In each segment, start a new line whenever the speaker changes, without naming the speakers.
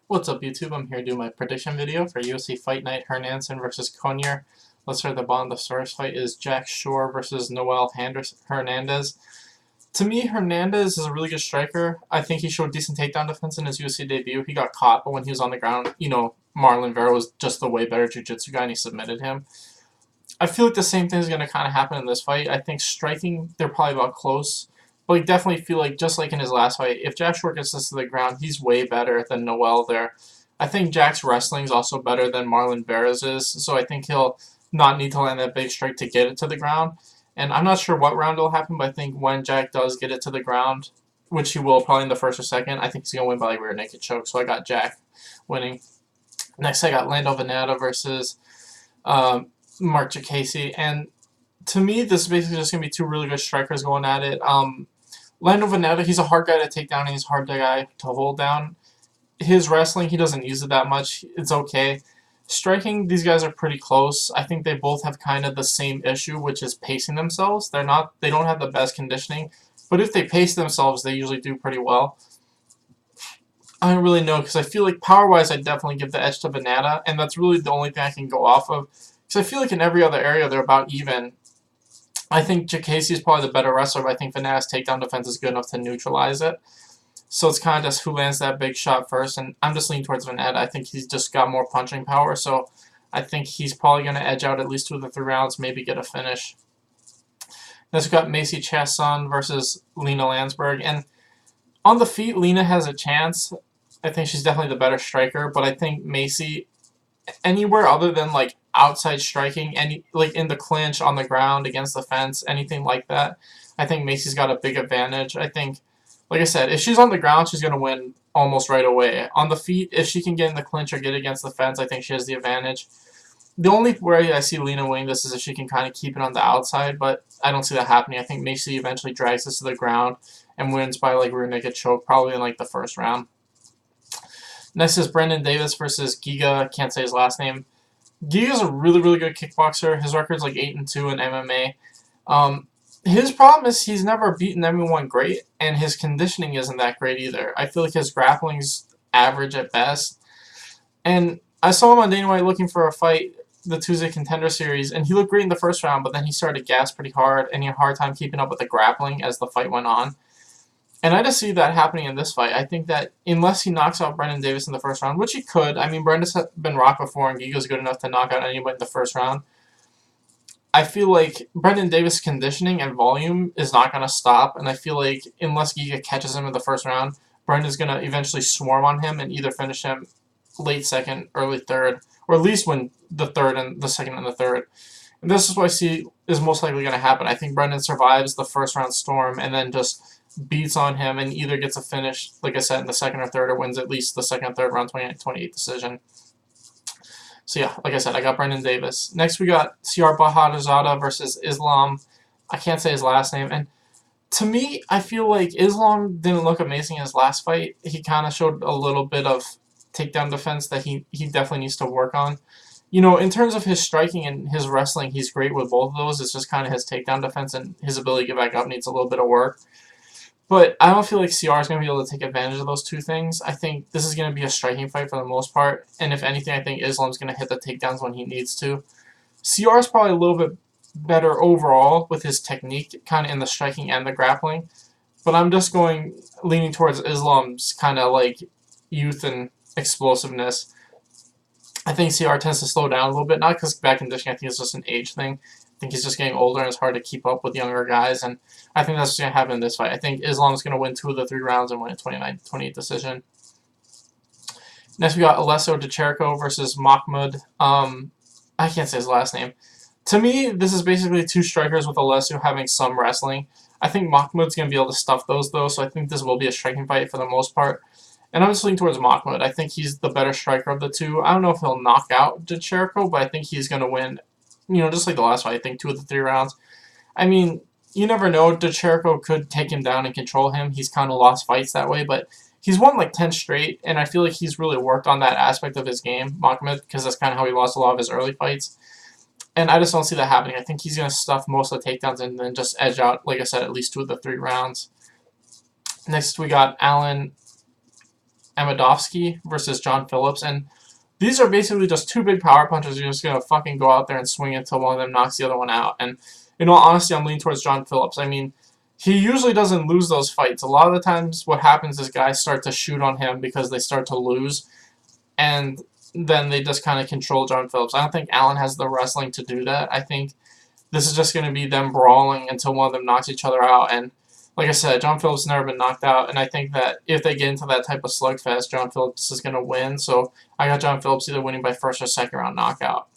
What's up YouTube? I'm here to do my prediction video for UFC Fight Night Hermansson versus Cannonier. Let's start at the bottom. The first fight is Jack Shore versus Noel Hernandez. To me, Hernandez is a really good striker. I think he showed decent takedown defense in his UFC debut. He got caught, but when he was on the ground, Marlon Vera was just the way better jiu-jitsu guy and he submitted him. I feel like the same thing is going to kind of happen in this fight. I think striking, they're probably about close. But I definitely feel like, just like in his last fight, if Jack Shore gets this to the ground, he's way better than Noel there. I think Jack's wrestling is also better than Marlon Vera's is, so I think he'll not need to land that big strike to get it to the ground. And I'm not sure what round will happen, but I think when Jack does get it to the ground, which he will probably in the first or second, I think he's going to win by like rear naked choke, so I got Jack winning. Next, I got Lando Veneta versus Mark Jacasey, and to me, this is basically just going to be two really good strikers going at it. Lando Veneta, he's a hard guy to take down, and he's a hard guy to hold down. His wrestling, he doesn't use it that much. It's okay. Striking, these guys are pretty close. I think they both have kind of the same issue, which is pacing themselves. They don't have the best conditioning, but if they pace themselves, they usually do pretty well. I don't really know, because I feel like power-wise, I definitely give the edge to Veneta, and that's really the only thing I can go off of. Because I feel like in every other area, they're about even. I think Jacasey is probably the better wrestler, but I think Veneta's takedown defense is good enough to neutralize it. So it's kind of just who lands that big shot first, and I'm just leaning towards Veneta. I think he's just got more punching power, so I think he's probably going to edge out at least 2 of the 3 rounds, maybe get a finish. Next we've got Macy Chiasson versus Lena Landsberg, and on the feet, Lena has a chance. I think she's definitely the better striker, but I think Macy, anywhere other than like outside striking, like in the clinch, on the ground, against the fence, anything like that, I think Macy's got a big advantage. I think, like I said, if she's on the ground, she's going to win almost right away. On the feet, if she can get in the clinch or get against the fence, I think she has the advantage. The only way I see Lena winning this is if she can kind of keep it on the outside, but I don't see that happening. I think Macy eventually drags this to the ground and wins by like rear naked choke, probably in like the first round. Next is Brendan Davis versus Giga. Can't say his last name. Giga's a really, really good kickboxer. His record's like 8-2 in MMA. His problem is he's never beaten anyone great, and his conditioning isn't that great either. I feel like his grappling's average at best. And I saw him on Dana White looking for a fight, the Tuesday Contender Series, and he looked great in the first round, but then he started to gas pretty hard, and he had a hard time keeping up with the grappling as the fight went on. And I just see that happening in this fight. I think that unless he knocks out Brendan Davis in the first round, which he could, I mean, Brendan's been rocked before, and Giga's good enough to knock out anybody in the first round. I feel like Brendan Davis' conditioning and volume is not going to stop, and I feel like unless Giga catches him in the first round, Brendan's going to eventually swarm on him and either finish him late second, early third, or at least win the second and the third. And this is what I see is most likely going to happen. I think Brendan survives the first round storm and then just beats on him and either gets a finish, like I said, in the second or third, or wins at least the second or third round 28 decision. So yeah, like I said, I got Brendan Davis. Next we got Siar Bahadurzada versus Islam. I can't say his last name. And to me, I feel like Islam didn't look amazing in his last fight. He kind of showed a little bit of takedown defense that he definitely needs to work on. You know, in terms of his striking and his wrestling, he's great with both of those. It's just kind of his takedown defense and his ability to get back up needs a little bit of work. But I don't feel like CR is going to be able to take advantage of those two things. I think this is going to be a striking fight for the most part. And if anything, I think Islam's going to hit the takedowns when he needs to. CR is probably a little bit better overall with his technique, kind of in the striking and the grappling. But I'm just leaning towards Islam's kind of like youth and explosiveness. I think CR tends to slow down a little bit, not because bad conditioning. I think it's just an age thing. I think he's just getting older and it's hard to keep up with younger guys, and I think that's what's going to happen in this fight. I think Islam's going to win 2 of the 3 rounds and win a 29-28 decision. Next we got Alessio DiCerco versus Mahmoud. I can't say his last name. To me, this is basically 2 strikers with Alessio having some wrestling. I think Mahmoud's going to be able to stuff those though, so I think this will be a striking fight for the most part. And I'm just leaning towards Mahmoud. I think he's the better striker of the 2. I don't know if he'll knock out DiCerco, but I think he's going to win, you know, just like the last fight, I think 2 of the 3 rounds. I mean, you never know. DiCerco could take him down and control him. He's kind of lost fights that way, but he's won like 10 straight, and I feel like he's really worked on that aspect of his game, Mahmoud, because that's kind of how he lost a lot of his early fights. And I just don't see that happening. I think he's going to stuff most of the takedowns and then just edge out, like I said, at least 2 of the 3 rounds. Next, we got Amidovsky versus John Phillips, and these are basically just two big power punches. You're just gonna fucking go out there and swing it until one of them knocks the other one out. And in all honesty, I'm leaning towards John Phillips. I mean, he usually doesn't lose those fights. A lot of the times, what happens is guys start to shoot on him because they start to lose, and then they just kind of control John Phillips. I don't think Allen has the wrestling to do that. I think this is just going to be them brawling until one of them knocks each other out. And like I said, John Phillips has never been knocked out, and I think that if they get into that type of slugfest, John Phillips is going to win. So I got John Phillips either winning by first or second round knockout.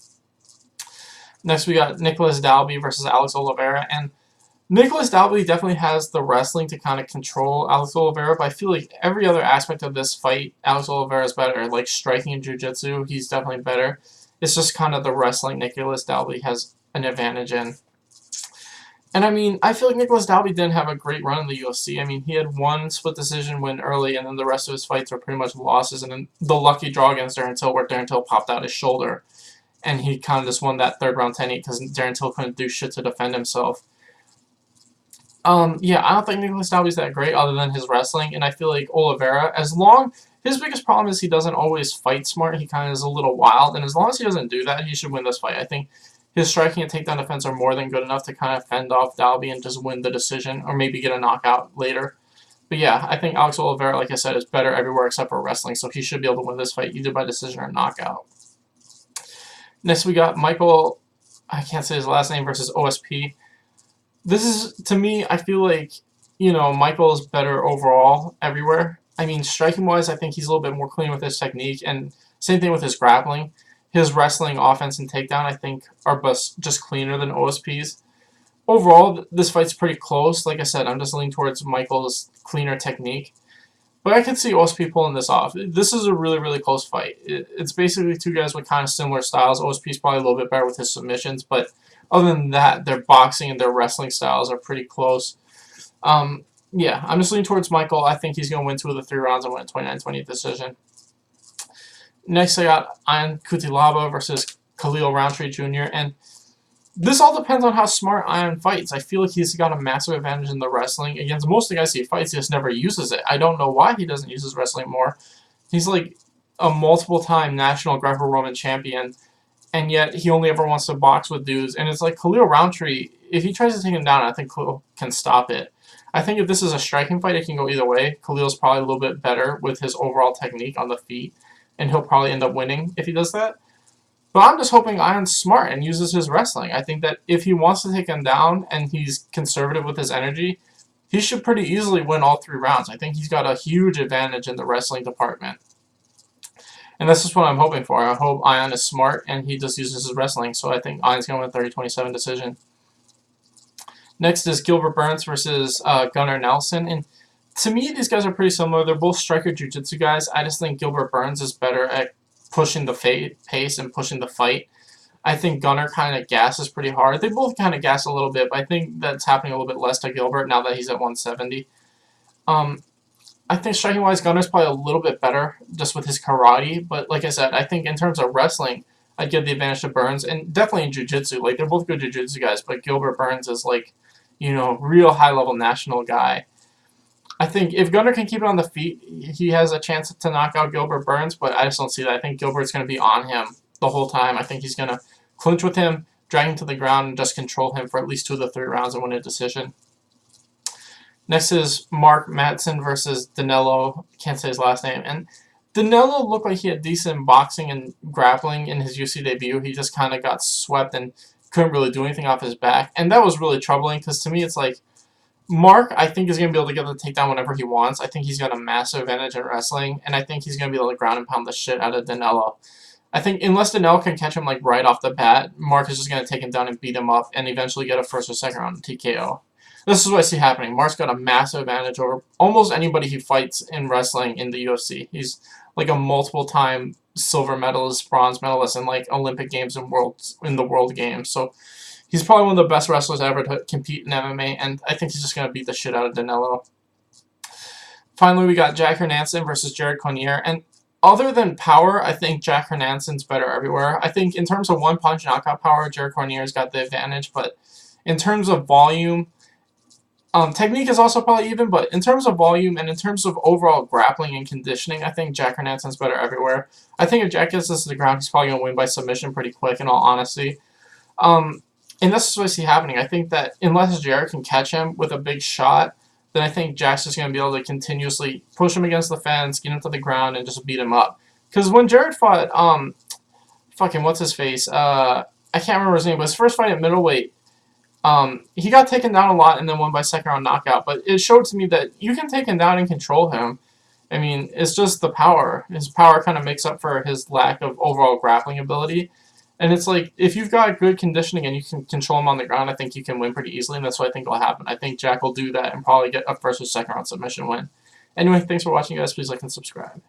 Next, we got Nicholas Dalby versus Alex Oliveira, and Nicholas Dalby definitely has the wrestling to kind of control Alex Oliveira, but I feel like every other aspect of this fight, Alex Oliveira is better. Like striking and jiu-jitsu, he's definitely better. It's just kind of the wrestling Nicholas Dalby has an advantage in. And I mean, I feel like Nicholas Dalby didn't have a great run in the UFC. I mean, he had one split decision win early, and then the rest of his fights were pretty much losses. And then the lucky draw against Darren Till, where Darren Till popped out his shoulder, and he kind of just won that third round 10-8 because Darren Till couldn't do shit to defend himself. Yeah, I don't think Nicholas Dalby's that great other than his wrestling, and I feel like Oliveira, his biggest problem is he doesn't always fight smart. He kind of is a little wild, and as long as he doesn't do that, he should win this fight. I think his striking and takedown defense are more than good enough to kind of fend off Dalby and just win the decision, or maybe get a knockout later. But yeah, I think Alex Oliveira, like I said, is better everywhere except for wrestling, so he should be able to win this fight either by decision or knockout. Next, we got Michael, I can't say his last name, versus OSP. This is, to me, I feel like, Michael is better overall everywhere. I mean, striking-wise, I think he's a little bit more clean with his technique, and same thing with his grappling. His wrestling, offense, and takedown, I think, are just cleaner than OSP's. Overall, this fight's pretty close. Like I said, I'm just leaning towards Michael's cleaner technique. But I could see OSP pulling this off. This is a really, really close fight. It's basically two guys with kind of similar styles. OSP's probably a little bit better with his submissions, but other than that, their boxing and their wrestling styles are pretty close. Yeah, I'm just leaning towards Michael. I think he's going to win 2 of the 3 rounds and win a 29-28 decision. Next, I got Ion Cutelaba versus Khalil Roundtree Jr., and this all depends on how smart Ion fights. I feel like he's got a massive advantage in the wrestling. Against most of the guys he fights, he just never uses it. I don't know why he doesn't use his wrestling more. He's like a multiple-time national Greco-Roman champion, and yet he only ever wants to box with dudes. And it's like Khalil Roundtree, if he tries to take him down, I think Khalil can stop it. I think if this is a striking fight, it can go either way. Khalil's probably a little bit better with his overall technique on the feet, and he'll probably end up winning if he does that. But I'm just hoping Ion's smart and uses his wrestling. I think that if he wants to take him down and he's conservative with his energy, he should pretty easily win all 3 rounds. I think he's got a huge advantage in the wrestling department. And that's just what I'm hoping for. I hope Ion is smart and he just uses his wrestling. So I think Ion's going to win a 30-27 decision. Next is Gilbert Burns versus Gunnar Nelson. And to me, these guys are pretty similar. They're both striker jiu-jitsu guys. I just think Gilbert Burns is better at pushing the pace and pushing the fight. I think Gunnar kind of gasses pretty hard. They both kind of gas a little bit, but I think that's happening a little bit less to Gilbert now that he's at 170. I think striking-wise, Gunnar's probably a little bit better just with his karate, but like I said, I think in terms of wrestling, I'd give the advantage to Burns, and definitely in jiu-jitsu. Like, they're both good jiu-jitsu guys, but Gilbert Burns is like, real high-level national guy. I think if Gunnar can keep it on the feet, he has a chance to knock out Gilbert Burns, but I just don't see that. I think Gilbert's going to be on him the whole time. I think he's going to clinch with him, drag him to the ground, and just control him for at least 2 of the 3 rounds and win a decision. Next is Mark Madsen versus Danilo. Can't say his last name. And Danilo looked like he had decent boxing and grappling in his UFC debut. He just kind of got swept and couldn't really do anything off his back. And that was really troubling because to me it's like, Mark, I think, is going to be able to get the takedown whenever he wants. I think he's got a massive advantage in wrestling, and I think he's going to be able to ground and pound the shit out of Danilo. I think unless Danilo can catch him like right off the bat, Mark is just going to take him down and beat him up and eventually get a first or second round TKO. This is what I see happening. Mark's got a massive advantage over almost anybody he fights in wrestling in the UFC. He's like a multiple-time silver medalist, bronze medalist in like Olympic Games and in the World Games. So he's probably one of the best wrestlers ever to compete in MMA, and I think he's just going to beat the shit out of Danilo. Finally, we got Jack Hermansson versus Jared Cannonier, and other than power, I think Jack Hermansson's better everywhere. I think in terms of one-punch knockout power, Jared Cannonier's got the advantage, but in terms of volume, Technique is also probably even, but in terms of volume and in terms of overall grappling and conditioning, I think Jack Hernanssen's better everywhere. I think if Jack gets this to the ground, he's probably going to win by submission pretty quick, in all honesty. And this is what I see happening. I think that unless Jared can catch him with a big shot, then I think Jack's just going to be able to continuously push him against the fence, get him to the ground, and just beat him up. Because when Jared fought, fucking what's his face? I can't remember his name, but his first fight at middleweight, he got taken down a lot and then won by second round knockout. But it showed to me that you can take him down and control him. I mean, it's just the power. His power kind of makes up for his lack of overall grappling ability. And it's like, if you've got good conditioning and you can control him on the ground, I think you can win pretty easily, and that's what I think will happen. I think Jack will do that and probably get a first or second round submission win. Anyway, thanks for watching, guys. Please like and subscribe.